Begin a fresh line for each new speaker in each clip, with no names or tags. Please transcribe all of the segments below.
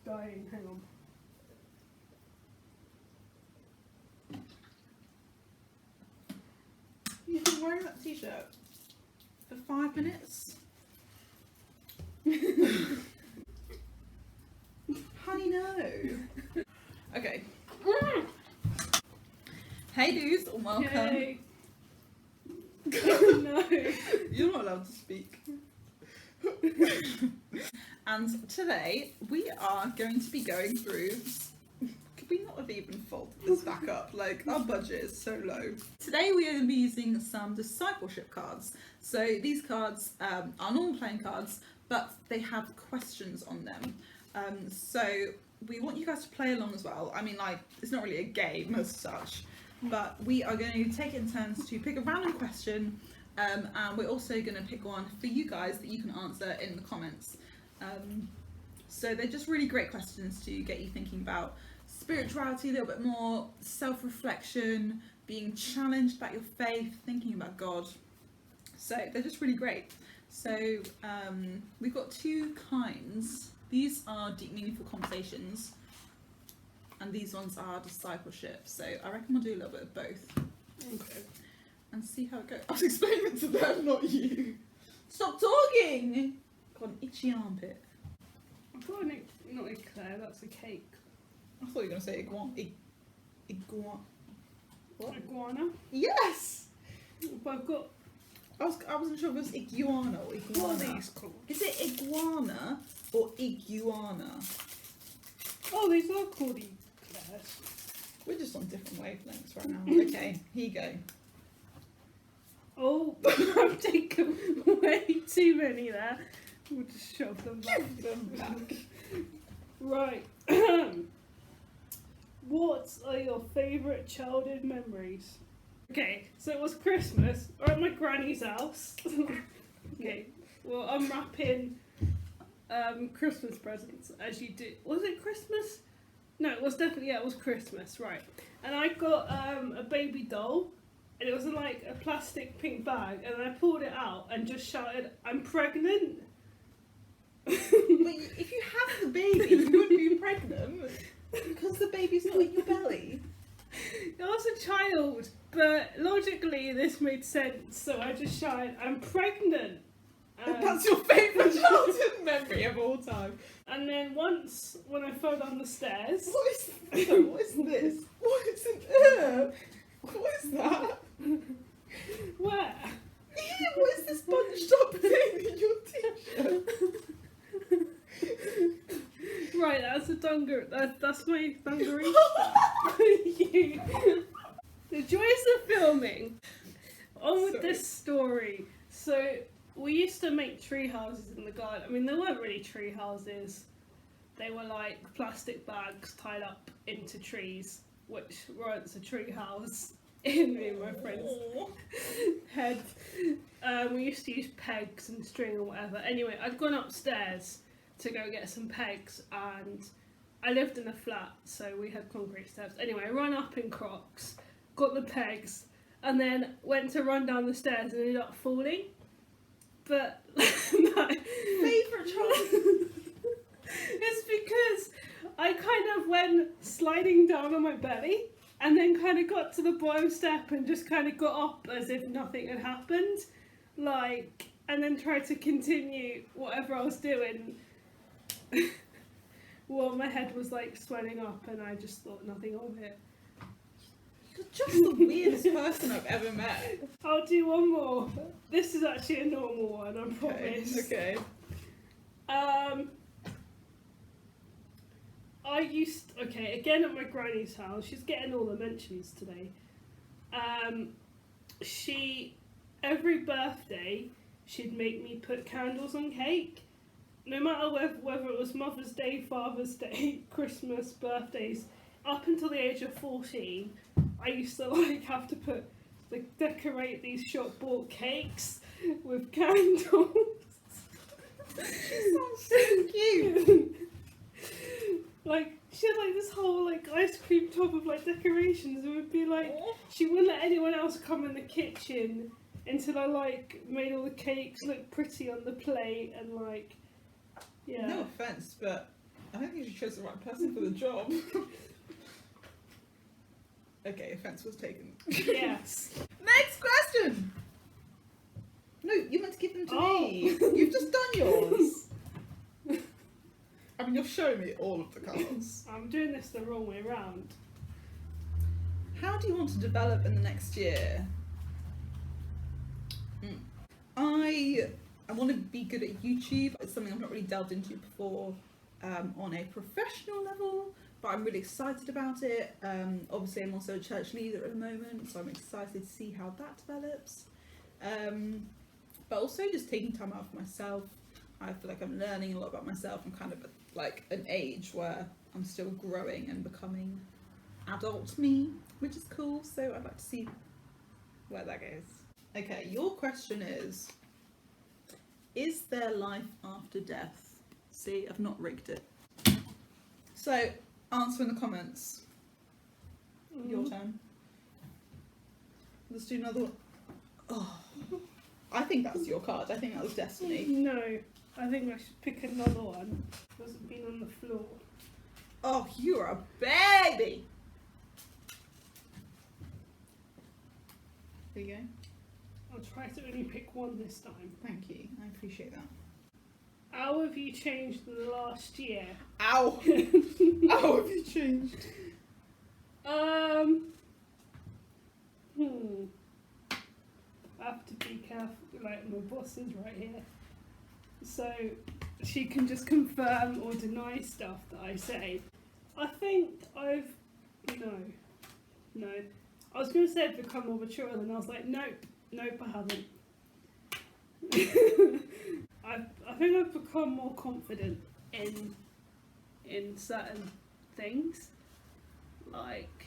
dying. Hang on.
You've been wearing that t-shirt for 5 minutes? Honey, no. Okay. Hey dudes, welcome.
Yay. Oh, no.
You're not allowed to speak. And today we are going to be going through. Could we not have even folded this back up? Like, our budget is so low. Today we are going to be using some discipleship cards. So these cards are normal playing cards, but they have questions on them. So we want you guys to play along as well. I mean, like, it's not really a game as such, but we are going to take it in turns to pick a random question, and we're also going to pick one for you guys that you can answer in the comments. So they're just really great questions to get you thinking about spirituality a little bit more, self-reflection, being challenged about your faith, thinking about God. So they're just really great. So we've got two kinds. These are deep, meaningful conversations, and these ones are discipleship. So I reckon we'll do a little bit of both.
Okay.
And see how it goes. I was explaining it to them, not you. Stop talking! Got an itchy armpit.
I thought not eclair, that's a cake.
I thought you were going to say what?
Iguana?
Yes!
But I've got.
I wasn't sure if it was iguana or iguana.
What are these called?
Is it iguana or iguana?
Oh, these are called eclairs.
We're just on different wavelengths right now. Okay, here you go.
Oh, I've taken way too many there. We'll just shove them back.
Them back.
Right. What are your favourite childhood memories? Okay, so it was Christmas. We're at my granny's house. Okay, well, unwrapping Christmas presents as you do. Was it Christmas? No, it was definitely, yeah, it was Christmas, right. And I got a baby doll, and it was in like a plastic pink bag, and I pulled it out and just shouted, "I'm pregnant."
But if you have the baby, you wouldn't be pregnant because the baby's not in your belly.
I was a child, but logically this made sense, so I just shouted, "I'm pregnant."
That's your favourite childhood memory of all time.
And then once, when I fell down the stairs...
What is this? What is in there? What is that?
Where?
What is this bunched up thing in your t-shirt?
Right, that's a that's my dungaree. The joys of filming. On with this story. So, we used to make tree houses in the garden. I mean, they weren't really tree houses. They were like plastic bags tied up into trees, which weren't a tree house in me and my friend's head. We used to use pegs and string or whatever. Anyway, I'd gone upstairs to go get some pegs, and I lived in a flat, so we had concrete steps. Anyway, I ran up in Crocs, got the pegs, and then went to run down the stairs and ended up falling. But my
Favourite childhood.
It's because I kind of went sliding down on my belly and then kind of got to the bottom step and just kind of got up as if nothing had happened, like, and then tried to continue whatever I was doing. Well, my head was like swelling up and I just thought nothing of it.
You're just the weirdest person I've ever met.
I'll do one more. This is actually a normal one, I promise.
Okay.
Again at my granny's house, she's getting all the mentions today. Every birthday, she'd make me put candles on cake. No matter whether it was Mother's Day, Father's Day, Christmas, birthdays, up until the age of 14, I used to have to decorate these shop bought cakes with candles.
She sounds so cute.
She had this whole ice cream top of decorations. It would be she wouldn't let anyone else come in the kitchen until I made all the cakes look pretty on the plate and yeah.
No offence, but I don't think she chose the right person for the job. Okay, offence was taken.
Yes.
Next question! No, you meant to give them to
Oh.
me. You've just done yours. I mean, you're showing me all of the cards.
I'm doing this the wrong way round.
How do you want to develop in the next year? I want to be good at YouTube. It's something I've not really delved into before on a professional level, but I'm really excited about it. Obviously, I'm also a church leader at the moment, so I'm excited to see how that develops. But also just taking time out for myself. I feel like I'm learning a lot about myself. I'm kind of at like an age where I'm still growing and becoming adult me, which is cool. So I'd like to see where that goes. Okay, your question is there life after death? See, I've not rigged it. So, answer in the comments. Your turn. Let's do another one. Oh, I think that's your card. I think that was Destiny.
No, I think I should pick another one. It hasn't been on the floor.
Oh, you're a baby! There you go.
I'll try to only pick one this time.
Thank you. I appreciate that.
How have you changed in the last year?
Ow! How have you changed?
I have to be careful, like my boss is right here. So she can just confirm or deny stuff that I say. I think no. I was going to say I've become more mature, and then I was like, nope, I haven't. I think I've become more confident in certain things, like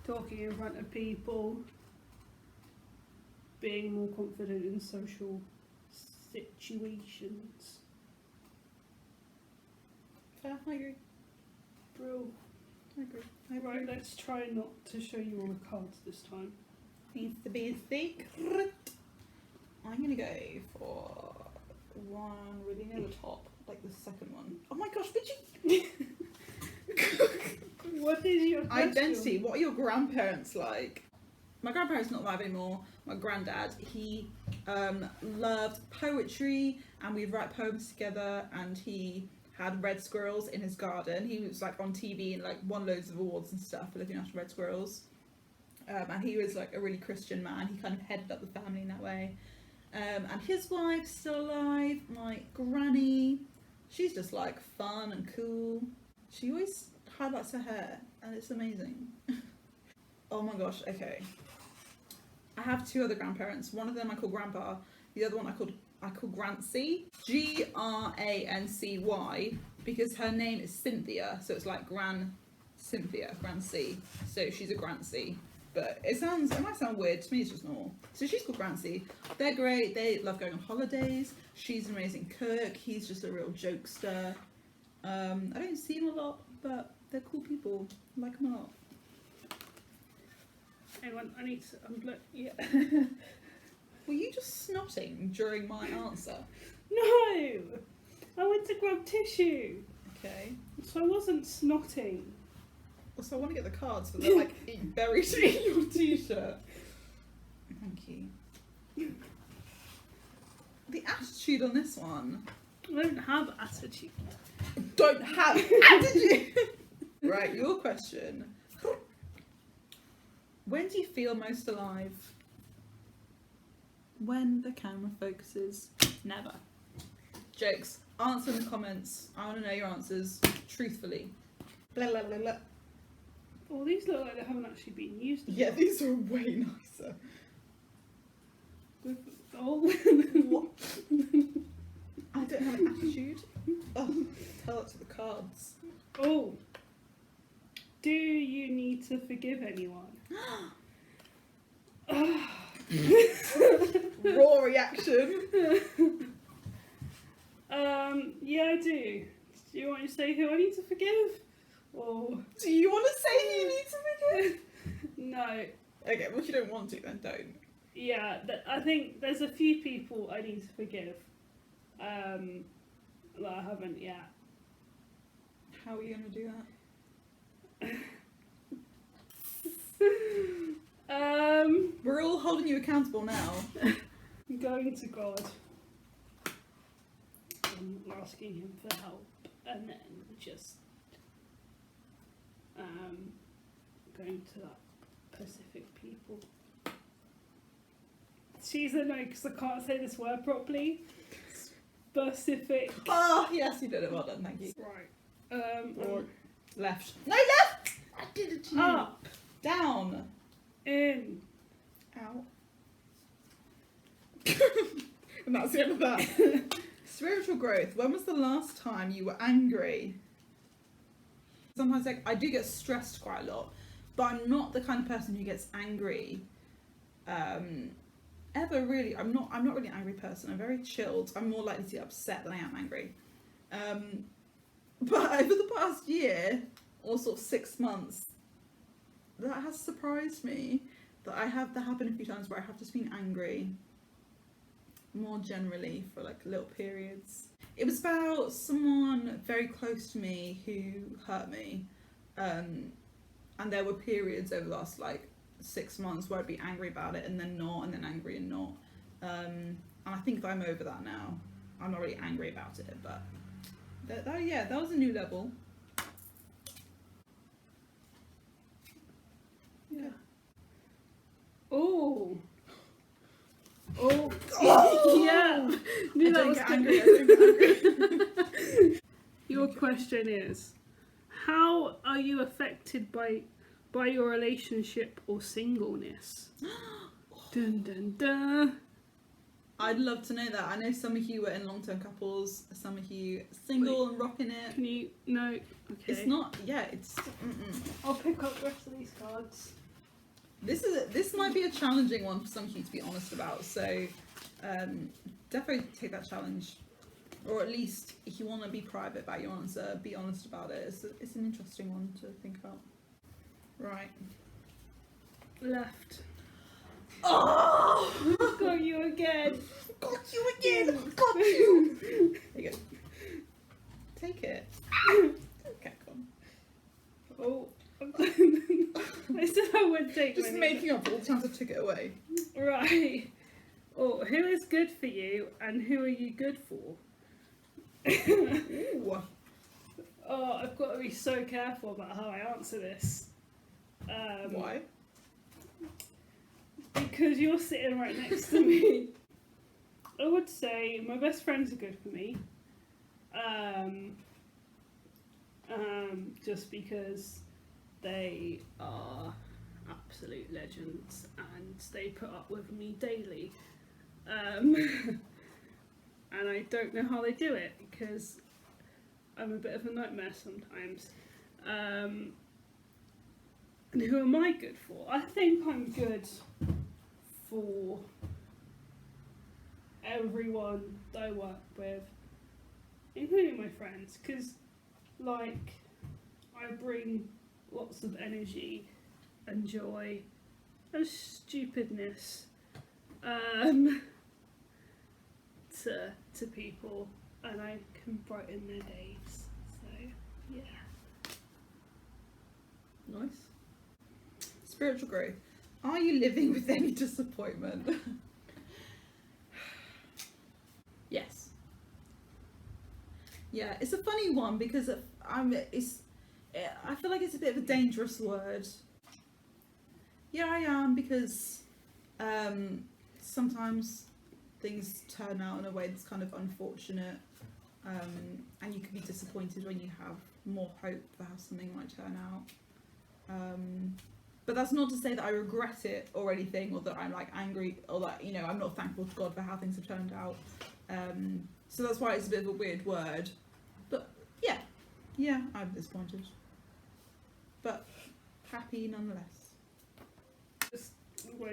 talking in front of people, being more confident in social situations.
Fair, I agree.
Bro.
I agree.
Right, let's try not to show you all the cards this time.
Needs to be a secret. I'm gonna go for one really near the top, like the second one. Oh my gosh, did you?
What is your question?
Identity. What are your grandparents like? My grandparents not alive anymore. My granddad, he loved poetry, and we'd write poems together, and he had red squirrels in his garden. He was like on TV and like won loads of awards and stuff for looking after red squirrels. And he was like a really Christian man. He kind of headed up the family in that way. And his wife's still alive. My granny, she's just like fun and cool. She always highlights her hair, and it's amazing. Oh my gosh, okay. I have two other grandparents. One of them I call Grandpa. The other one I call Grancy. Grancy, because her name is Cynthia, so it's like Cynthia, Grancy. So she's a Grancy. But it might sound weird, to me it's just normal. So she's called Grancy. They're great, they love going on holidays. She's an amazing cook, he's just a real jokester. I don't see him a lot, but they're cool people. I like them a lot.
Hang on, I need to unblock. Yeah.
Were you just snotting during my answer?
No! I went to grab tissue.
Okay.
So I wasn't snotting.
Also, I want to get the cards, but they're like buried in your t-shirt. Thank you. The attitude on this one.
I don't have attitude.
Don't have attitude! Right, your question. When do you feel most alive? When the camera focuses. Never. Jokes. Answer in the comments. I want to know your answers truthfully. Blah, blah, blah, blah.
Oh, these look like they haven't actually been used.
Yeah, these are way nicer.
Oh.
What? I don't have an attitude. Oh, tell it to the cards.
Oh. Do you need to forgive anyone?
Raw reaction.
Yeah, I do. Do you want me to say who I need to forgive? Or
Do you want to say who you need to forgive?
no.
Okay, well if you don't want to, then don't.
Yeah, I think there's a few people I need to forgive. That I haven't yet.
How are you going to do that? We're all holding you accountable now.
Going to God and asking him for help, and then just going to that Pacific people. She's a no, because I can't say this word properly. Pacific.
Oh, yes, you did it. Well done, thank you.
Right.
Or left. No, left! I did it to you.
Up.
Down.
In.
Out. And that's the end of that. Spiritual growth. When was the last time you were angry? Sometimes I do get stressed quite a lot, but I'm not the kind of person who gets angry ever really. I'm not really an angry person. I'm very chilled. I'm more likely to get upset than I am angry. But over the past year, or sort of 6 months, that has surprised me. That I have that happened a few times where I have just been angry more generally for like little periods. It was about someone very close to me who hurt me, and there were periods over the last like 6 months where I'd be angry about it and then not, and then angry and not, and I think that I'm over that now. I'm not really angry about it, but that was a new level. Yeah.
Oh. Oh.
Yeah.
Knew
I
that
don't
was
get
gonna-
angry. I don't get angry.
Your question is, how are you affected by your relationship or singleness? Dun dun dun.
I'd love to know that. I know some of you were in long-term couples, some of you single and rocking it.
Can you? No. Okay.
It's not. Yeah, it's. Mm-mm.
I'll pick up the rest of these cards.
This might be a challenging one for some of you to be honest about. So, definitely take that challenge, or at least if you want to be private about your answer, be honest about it. It's an interesting one to think about. Right.
Left.
Oh!
Got you again.
Got you again! Got you! There you go. Take it. Okay, come on.
Oh. I said I would take
Just
many.
making up all the times I took it away.
Right. Oh, who is good for you and who are you good for?
Ooh.
Oh, I've got to be so careful about how I answer this.
Why?
Because you're sitting right next to me. I would say my best friends are good for me. Just because they are absolute legends and they put up with me daily. And I don't know how they do it because I'm a bit of a nightmare sometimes. And who am I good for? I think I'm good for everyone that I work with, including my friends, because like I bring lots of energy and joy and stupidness to people, and I can brighten their days. So yeah.
Nice. Spiritual growth. Are you living with any disappointment? Yes. Yeah, it's a funny one because I feel like it's a bit of a dangerous word. Yeah, I am, because sometimes things turn out in a way that's kind of unfortunate, and you can be disappointed when you have more hope for how something might turn out. But that's not to say that I regret it or anything, or that I'm like angry, or that, you know, I'm not thankful to God for how things have turned out. So that's why it's a bit of a weird word. But yeah, I'm disappointed, but happy nonetheless.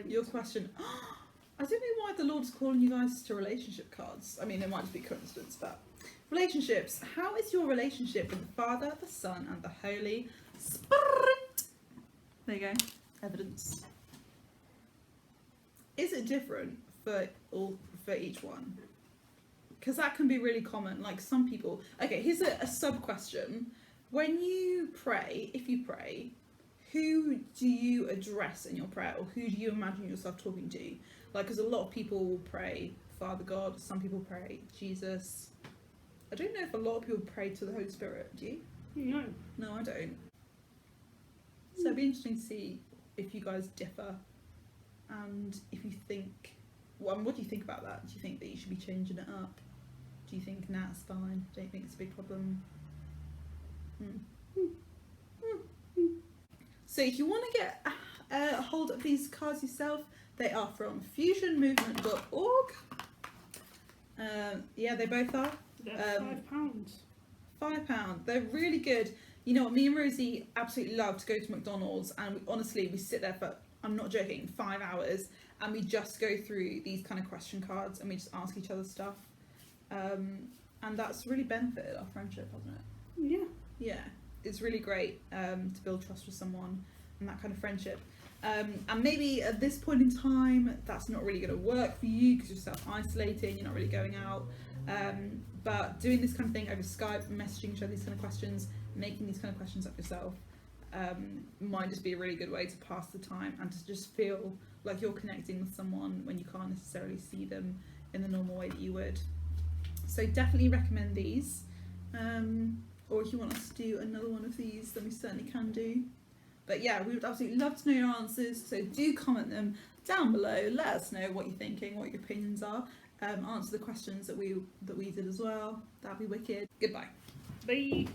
Your question. I don't know why the Lord's calling you guys to relationship cards. I mean, it might just be coincidence, but relationships. How is your relationship with the Father, the Son, and the Holy Spirit? There you go. Evidence. Is it different for each one? Because that can be really common. Like some people. Okay, here's a sub question. When you pray, if you pray, who do you address in your prayer, or who do you imagine yourself talking to? Like, because a lot of people will pray Father God, some people pray Jesus. I don't know if a lot of people pray to the Holy Spirit. Do you?
No.
No, I don't. So it'd be interesting to see if you guys differ, and if you think, well, what do you think about that? Do you think that you should be changing it up? Do you think nah, it's fine? Don't you think it's a big problem? So if you want to get a hold of these cards yourself, they are from fusionmovement.org. Yeah, they both are.
They're £5.
£5. They're really good. You know what, me and Rosie absolutely love to go to McDonald's, and we sit there for, I'm not joking, 5 hours, and we just go through these kind of question cards and we just ask each other stuff. And that's really benefited our friendship, hasn't it?
Yeah.
Yeah, it's really great to build trust with someone and that kind of friendship. And maybe at this point in time, that's not really going to work for you because you're self-isolating, you're not really going out. But doing this kind of thing over Skype, messaging each other these kind of questions, making these kind of questions up yourself, might just be a really good way to pass the time and to just feel like you're connecting with someone when you can't necessarily see them in the normal way that you would. So definitely recommend these. Or if you want us to do another one of these, then we certainly can do. But yeah, we would absolutely love to know your answers, so do comment them down below. Let us know what you're thinking, what your opinions are. Answer the questions that we did as well. That'd be wicked. Goodbye.
Bye.